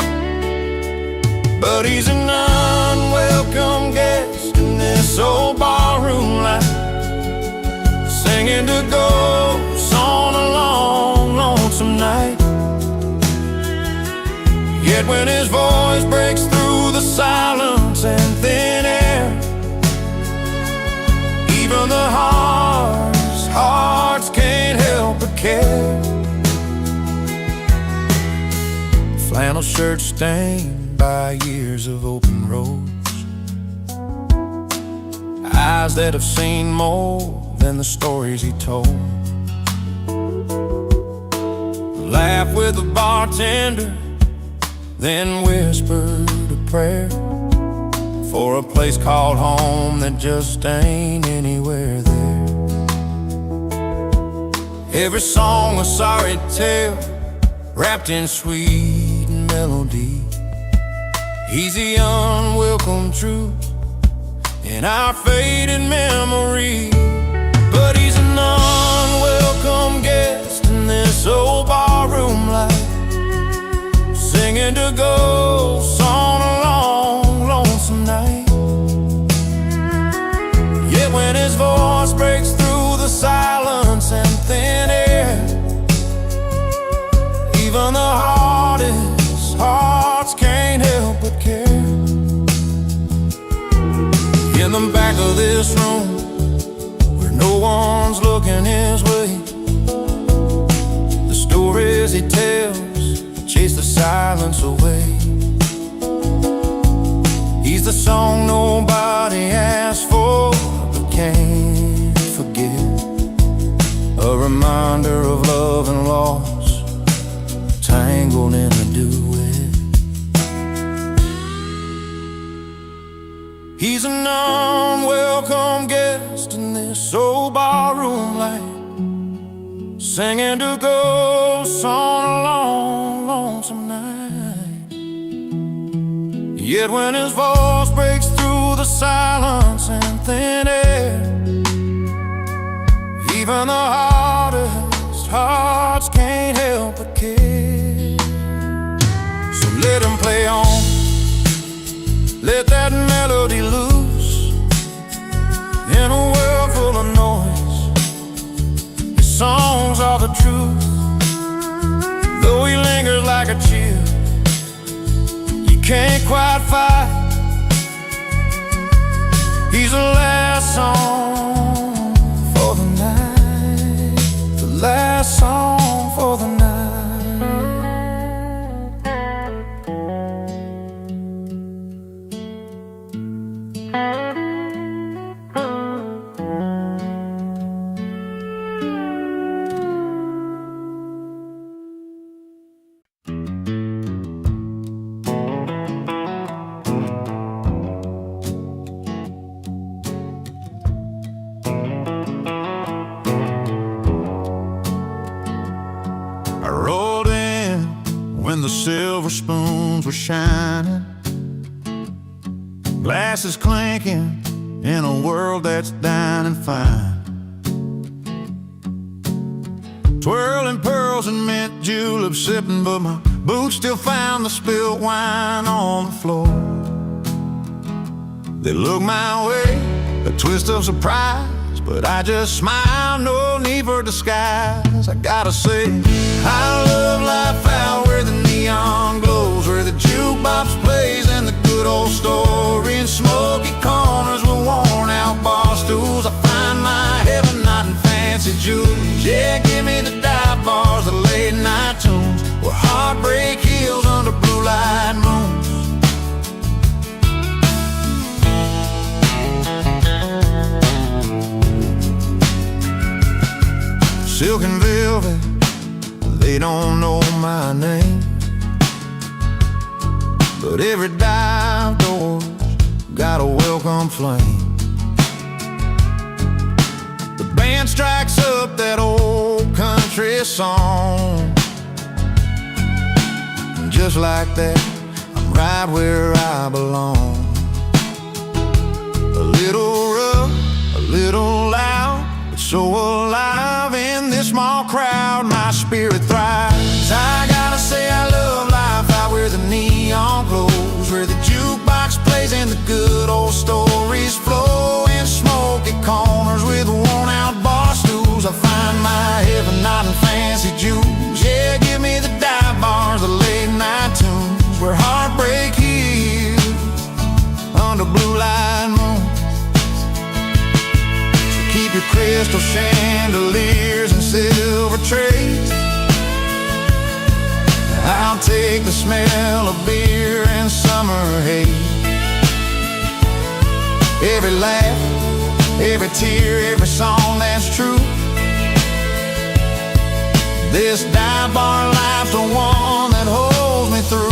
But he's an unwelcome guest in this old barroom life, singing to ghosts on a long, lonesome night. Yet when his voice breaks through the silence and thin air, even the hardest hearts can't help but care. Flannel shirt stained by years of open roads, eyes that have seen more than the stories he told. Laugh with the bartender, then whispered a prayer for a place called home that just ain't anywhere there. Every song a sorry tale, wrapped in sweet melody. He's the unwelcome truth in our faded memory. But he's an unwelcome guest in this old barroom life, singing to ghosts on a long, lonesome night. Yet when his voice breaks through the silence and thin air, even the hardest hearts can't help but care. In the back of this room, where no one's looking his way, the stories he tells chase the silence away. He's the song nobody asked for but can't forget, a reminder of love and loss, tangled in a duet. He's an unwelcome guest in this old barroom light, singing to ghosts on a long, lonesome night. Yet when his voice breaks through the silence and thin air, even the hardest hearts can't help but care. So let him play on, let that melody loose. In a world full of noise, his songs are the truth. Though he lingers like a chill, you can't quite fight. He's the last song for the night, the last song for the night. When the silver spoons were shining, glasses clinking in a world that's dining fine, twirling pearls and mint juleps sipping, but my boots still found the spilled wine on the floor. They look my way, a twist of surprise, but I just smile, no need for disguise. I gotta say, I love life out where the neon glows, where the jukebox plays and the good old story, in smoky corners with worn out bar stools. I find my heaven not in fancy jewels. Yeah, give me the dive bars, the late night tunes, where heartbreak heals under blue light moons. Silk and velvet, they don't know my name, but every dive door's got a welcome flame. The band strikes up that old country song, and just like that, I'm right where I belong. A little rough, a little loud, but so alive in this small crowd, my spirit thrives. I gotta say I love life out where the neon glows, where the jukebox plays and the good old stories flow, in smoky corners with worn out bar stools. keep your crystal chandeliers and silver trays. I'll take the smell of beer and summer haze. Every laugh, every tear, every song that's true. This dive bar life's the one that holds me through.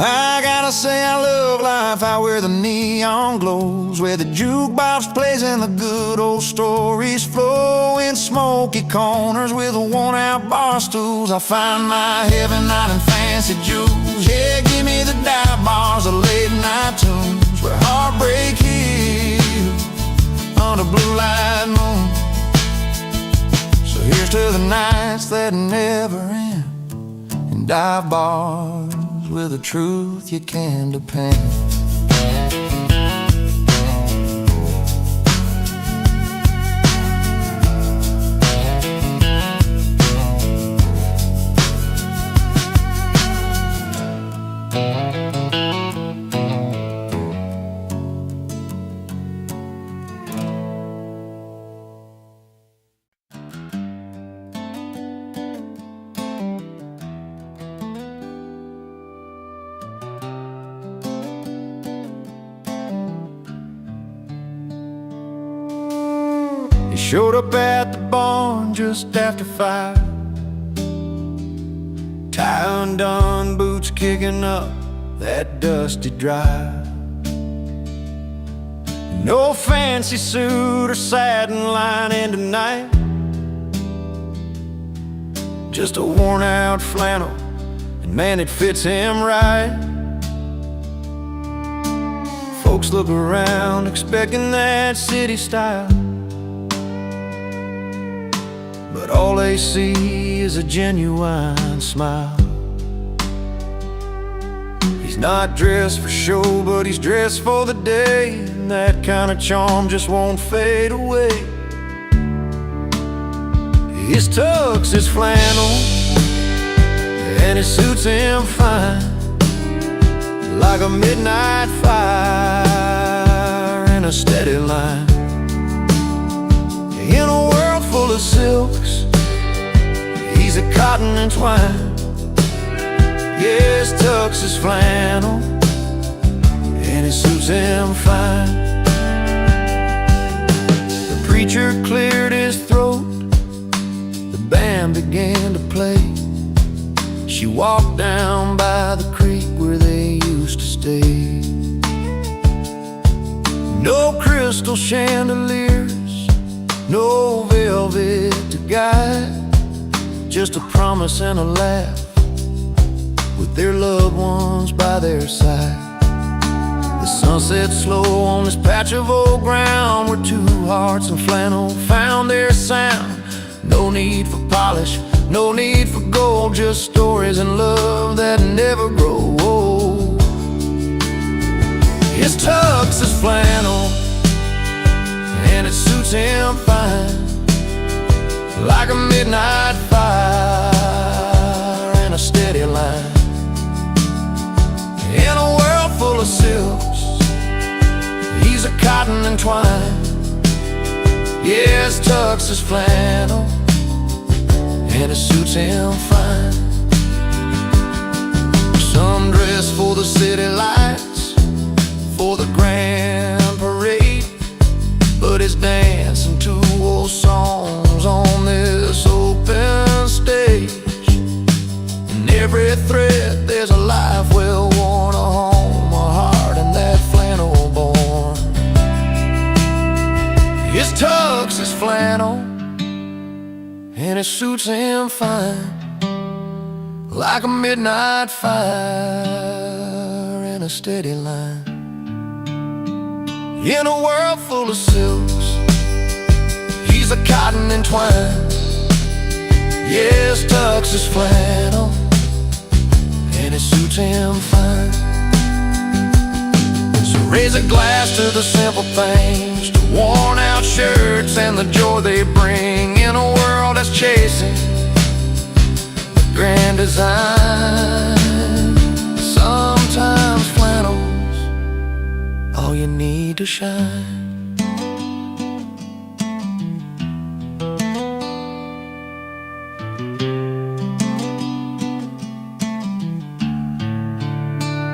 I gotta say I love life out where the neon glows, where the jukebox plays and the good old stories flow. In smoky corners with worn-out bar stools, I find my heaven not in fancy jewels. Yeah, give me the dive bars, the late-night tunes, where heartbreak heals under blue light moon. So here's to the nights that never end, and dive bars with a truth you can depend. He showed up at the barn just after 5, tie undone, boots kicking up that dusty drive. No fancy suit or satin lining tonight, just a worn out flannel, and man, it fits him right. Folks look around expecting that city style, but all they see is a genuine smile. He's not dressed for show, but he's dressed for the day, and that kind of charm just won't fade away. His tux, his flannel, and it suits him fine, like a midnight fire in a steady line. In a world full of silks, he's a cotton and twine. Yes, tux his flannel, and it suits him fine. The preacher cleared his throat, the band began to play. She walked down by the creek where they used to stay. No crystal chandeliers, no velvet to guide, just a promise and a laugh with their loved ones by their side. The sun set slow on this patch of old ground where two hearts and flannel found their sound. No need for polish, no need for gold, just stories and love that never grow old. His tux is flannel, and it suits him fine, like a midnight fire in a steady line. In a world full of silks, he's a cotton and twine. Yes, tux is flannel, and it suits him fine. Some dress for the city lights, for the grand parade, but it's dancing to old songs on this open stage. In every thread there's a life well worn, a home, a heart, and that flannel born. His tux is flannel, and it suits him fine, like a midnight fire in a steady line. In a world full of silks, he's a cotton and twine. Yes, tux is flannel, and it suits him fine. So raise a glass to the simple things, to worn out shirts and the joy they bring in a world that's chasing the grand design. Sometimes flannel's all you need to shine.